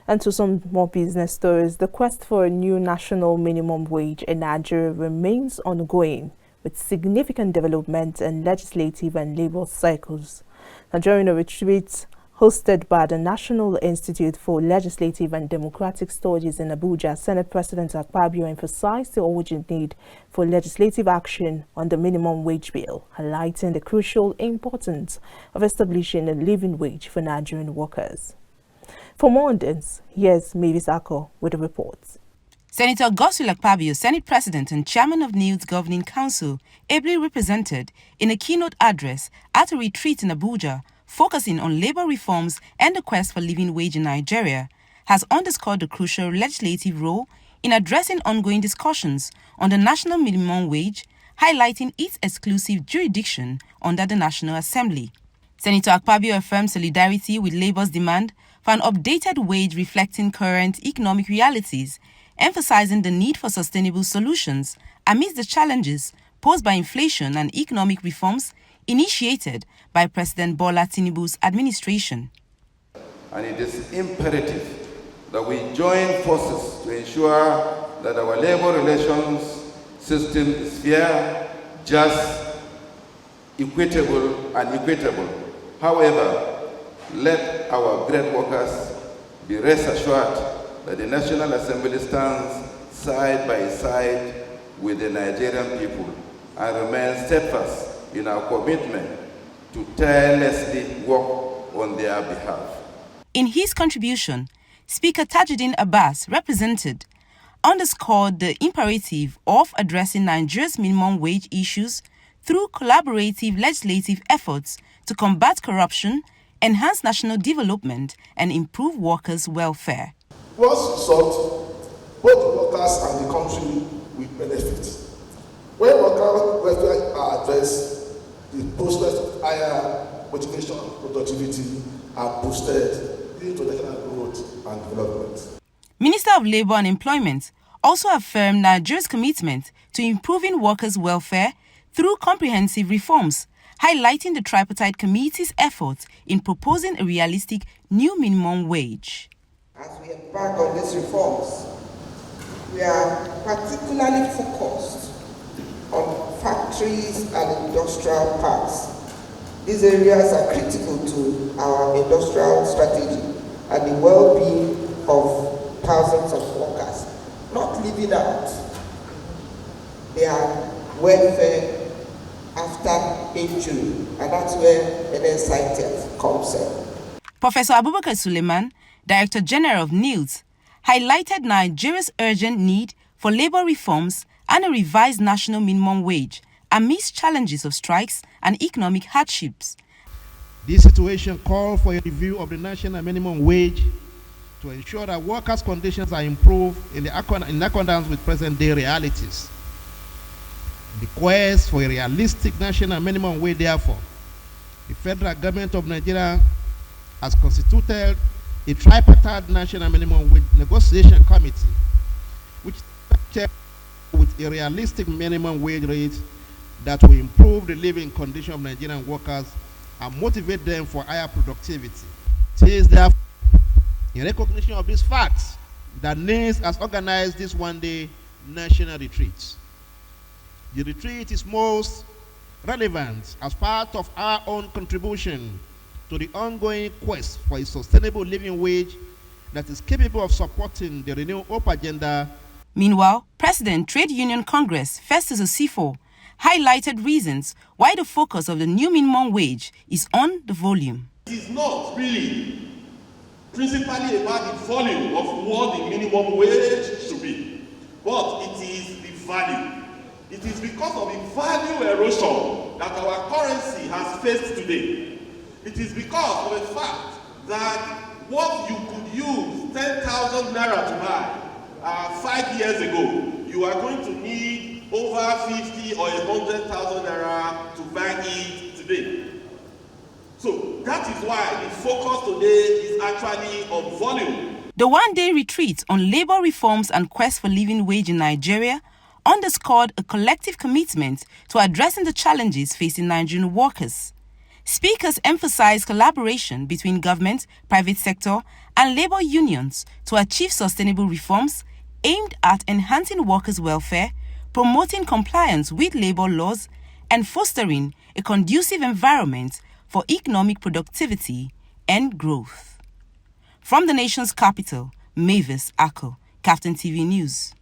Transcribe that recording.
And to some more business stories, the quest for a new national minimum wage in Nigeria remains ongoing, with significant development in legislative and labor cycles. Now, during a retreat hosted by the National Institute for Legislative and Democratic Studies in Abuja, Senate President Akpabio emphasized the urgent need for legislative action on the minimum wage bill, highlighting the crucial importance of establishing a living wage for Nigerian workers. For more on this, here's Mavis Ako with the report. Senator Akpabio, Senate President and Chairman of NIL's Governing Council, ably represented in a keynote address at a retreat in Abuja, focusing on labor reforms and the quest for living wage in Nigeria, has underscored the crucial legislative role in addressing ongoing discussions on the national minimum wage, highlighting its exclusive jurisdiction under the National Assembly. Senator Akpabio affirmed solidarity with labor's demand for an updated wage reflecting current economic realities, emphasizing the need for sustainable solutions amidst the challenges posed by inflation and economic reforms initiated by President Bola Tinubu's administration. And it is imperative that we join forces to ensure that our labor relations system is fair, just, equitable, and equitable. However, let our great workers be rest assured that the National Assembly stands side by side with the Nigerian people and remains steadfast in our commitment to tirelessly work on their behalf. In his contribution, Speaker Tajuddin Abbas underscored the imperative of addressing Nigeria's minimum wage issues through collaborative legislative efforts to combat corruption, enhance national development, and improve workers' welfare. Once resolved, both the workers and the country will benefit. When worker welfare are addressed, the prospects of higher motivation and productivity are boosted, leading to national growth and development. Minister of Labour and Employment also affirmed Nigeria's commitment to improving workers' welfare through comprehensive reforms, highlighting the tripartite committee's efforts in proposing a realistic new minimum wage. As we embark on these reforms, we are particularly focused on factories and industrial parks. These areas are critical to our industrial strategy and the well-being of thousands of workers, not leaving out their welfare after injury, and that's where NIGCOMSAT comes in. Professor Abubakar Suleiman, Director General of NILS, highlighted Nigeria's urgent need for labor reforms and a revised national minimum wage amidst challenges of strikes and economic hardships. This situation called for a review of the national minimum wage to ensure that workers' conditions are improved in accordance with present-day realities. The quest for a realistic national minimum wage, therefore, the federal government of Nigeria has constituted a tripartite national minimum wage negotiation committee, which with a realistic minimum wage rate that will improve the living condition of Nigerian workers and motivate them for higher productivity. It is therefore in recognition of these facts that NILS has organized this one-day national retreat. The retreat is most relevant as part of our own contribution to the ongoing quest for a sustainable living wage that is capable of supporting the Renew Hope agenda. Meanwhile, President Trade Union Congress Festus Osifo highlighted reasons why the focus of the new minimum wage is on the volume. It is not really principally about the volume of what the minimum wage should be, but it is the value. It is because of the value erosion that our currency has faced today. It is because of the fact that what you could use 10,000 naira to buy 5 years ago, you are going to need over 50 or 100,000 naira to buy it today. So that is why the focus today is actually on volume. The one-day retreat on labor reforms and quest for living wage in Nigeria underscored a collective commitment to addressing the challenges facing Nigerian workers. Speakers emphasized collaboration between government, private sector, and labor unions to achieve sustainable reforms aimed at enhancing workers' welfare, promoting compliance with labor laws, and fostering a conducive environment for economic productivity and growth. From the nation's capital, Mavis Ako, KAFTAN TV News.